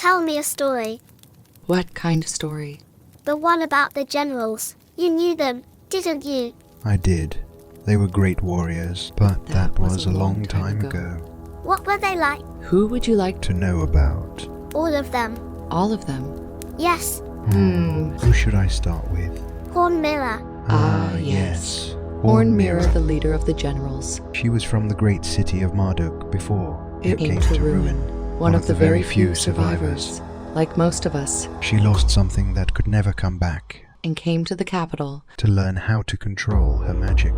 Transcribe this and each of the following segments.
Tell me a story. What kind of story? The one about the generals. You knew them, didn't you? I did. They were great warriors, but that was a long time ago. What were they like? Who would you like To know about. All of them. All of them? Yes. Who should I start with? Horn Mirror. Yes. Horn Mirror, the leader of the generals. She was from the great city of Marduk before It came to ruin. One of the very few survivors. Like most of us. She lost something that could never come back, And came to the capital to learn how to control her magic.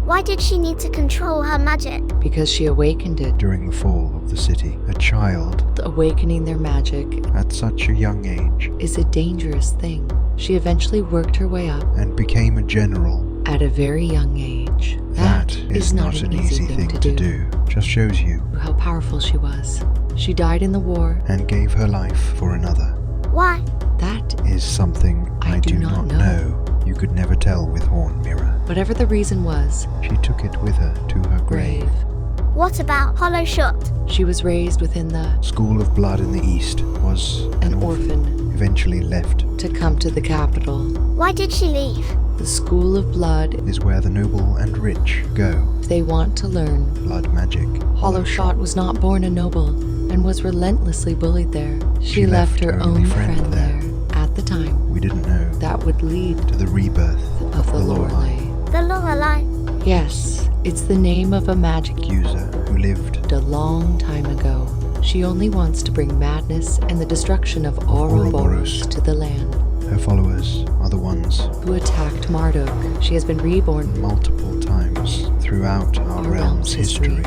Why did she need to control her magic? because she awakened it. During the fall of the city, a child, Awakening their magic at such a young age, is a dangerous thing. She eventually worked her way up and became a general. at a very young age. That is not an easy thing to do. Just shows you, How powerful she was. She died in the war. and gave her life for another. Why? That, Is something I I do do not not know. You could never tell with Horn Mirror. whatever the reason was, She took it with her to her grave. grave. What about Hollow Shot? She was raised within the School of Blood in the East was an orphan eventually left. to come to the capital. Why did she leave? The School of Blood, Is where the noble and rich go. if they want to learn. Blood magic. Hollow Shot was not born a noble and was relentlessly bullied there. She left her only own friend friend there at the time. We didn't know That would lead to the rebirth of the Lorelei Lorelei. The Lorelei. Yes, it's the name of a magic user who lived a long time ago. She only wants to bring madness and the destruction of Ouroboros Ouroboros. to the land. Her followers are the ones Who attacked Marduk. She has been reborn. multiple times throughout our realm's history.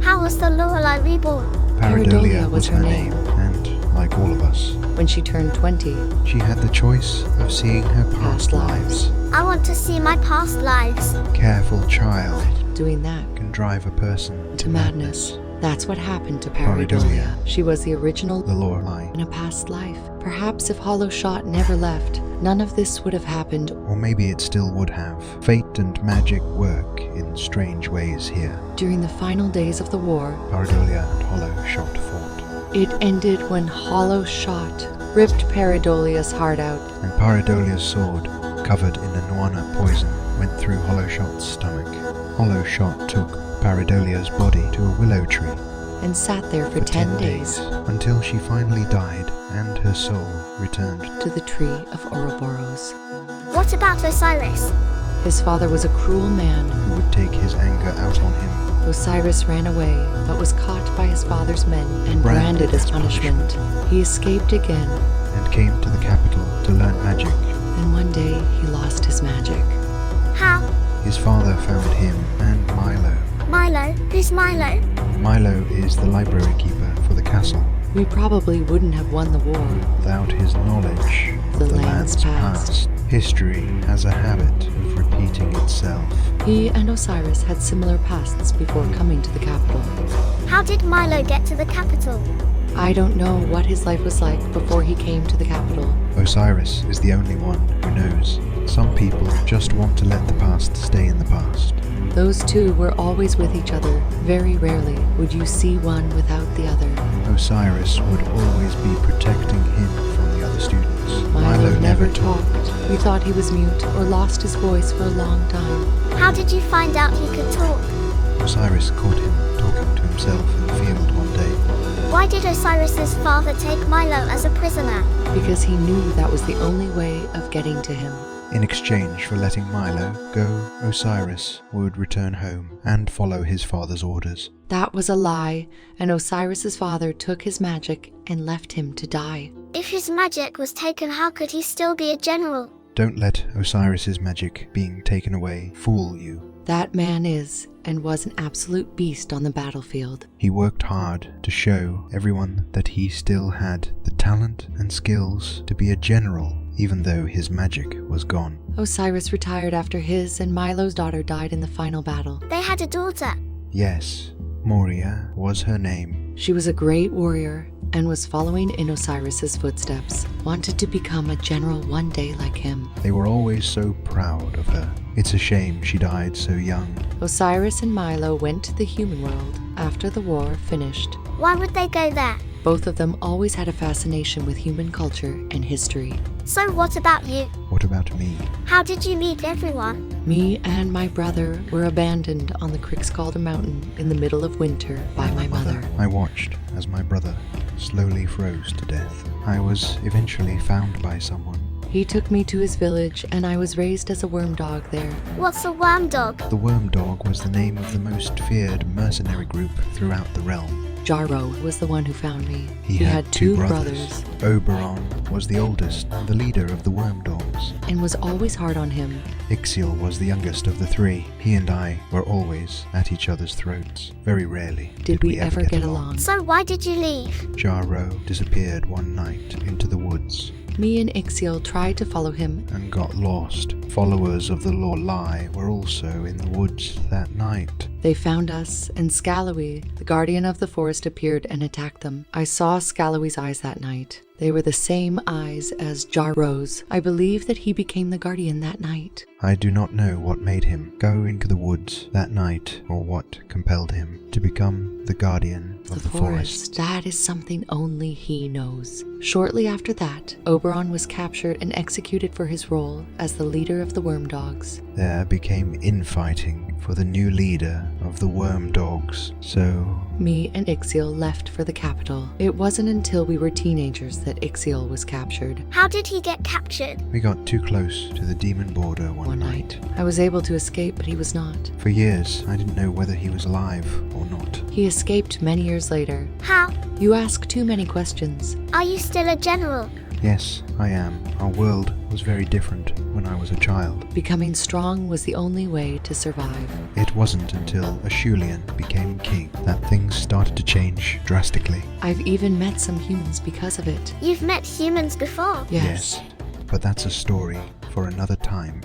How was the Lorelei reborn? Paradolia was her name, and like all of us, When she turned 20, she had the choice of seeing her past lives. I want to see my past lives. Careful child doing that can drive a person to madness. That's what happened to Paradolia. Paradolia. She was the original The Lorelei. in a past life. Perhaps if Hollow Shot never left, none of this would have happened. Or maybe it still would have. Fate and magic work in strange ways here. During the final days of the war, Paradolia and Hollow Shot fought, it ended when Hollow Shot ripped Paradolia's heart out. and Paradolia's sword, covered in a Nuana poison, went through Hollow Shot's stomach. Hollow Shot took Paradolia's body to a willow tree And sat there for 10 days until she finally died and her soul returned. to the tree of Ouroboros. What about Osiris? His father was a cruel man. Who would take his anger out on him. Osiris ran away, but was caught by his father's men and branded as punishment. He escaped again, And came to the capital to learn magic. and one day he lost his magic. How? His father found him and Milo. Milo? Who's Milo? Milo is the library keeper for the castle. We probably wouldn't have won the war. Without his knowledge of The the land's land's past. past, history has a habit of repeating itself. He and Osiris had similar pasts before coming to the capital. How did Milo get to the capital? I don't know what his life was like before he came to the capital. Osiris is the only one who knows. Some people just want to let the past stay in the past. Those two were always with each other. Very rarely would you see one without the other. Osiris would always be protecting him from the other students. Milo never talked. We thought he was mute or lost his voice for a long time. How did you find out he could talk? Osiris caught him talking to himself in the field one day. Why did Osiris's father take Milo as a prisoner? Because he knew that was the only way of getting to him. In exchange for letting Milo go, Osiris would return home and follow his father's orders. That was a lie, and Osiris's father took his magic and left him to die. If his magic was taken, how could he still be a general? Don't let Osiris's magic being taken away fool you. That man is and was an absolute beast on the battlefield. He worked hard to show everyone that he still had the talent and skills to be a general, even though his magic was gone. Osiris retired after his and Milo's daughter died in the final battle. They had a daughter. Yes, Moria was her name. She was a great warrior and was following in Osiris's footsteps, wanted to become a general one day like him. They were always so proud of her. It's a shame she died so young. Osiris and Milo went to the human world after the war finished. Why would they go there? Both of them always had a fascination with human culture and history. So what about you? What about me? How did you meet everyone? Me and my brother were abandoned on the Skugge mountain in the middle of winter by my mother. I watched as my brother slowly froze to death. I was eventually found by someone. He took me to his village, and I was raised as a worm dog there. What's a worm dog? The Worm Dog was the name of the most feared mercenary group throughout the realm. Jarro was the one who found me. He had two brothers. Oberon was the oldest, the leader of the Worm Dogs. And was always hard on him. Ixiel was the youngest of the three. He and I were always at each other's throats. Very rarely Did we ever get along. So why did you leave? Jarro disappeared one night into the woods Me and Ixiel tried to follow him. and got lost. Followers of the Lorelei were also in the woods that night. They found us, and Scallowy, the guardian of the forest, appeared and attacked them. I saw Scallowy's eyes that night. They were the same eyes as Jarro's. I believe that he became the guardian that night. I do not know what made him go into the woods that night or what compelled him to become the guardian of the forest. That is something only he knows. Shortly after that, Oberon was captured and executed for his role as the leader of the Worm Dogs. There became infighting for the new leader of the Worm Dogs, so Me and Ixiel left for the capital. It wasn't until we were teenagers that Ixiel was captured. How did he get captured? we got too close to the demon border one night. I was able to escape, but he was not. For years, I didn't know whether he was alive or not. He escaped many years later. How? You ask too many questions. Are you still a general? Yes, I am. Our world was very different when I was a child. Becoming strong was the only way to survive. It wasn't until Ashulian became king that things started to change drastically. I've even met some humans because of it. You've met humans before. Yes. But that's a story for another time.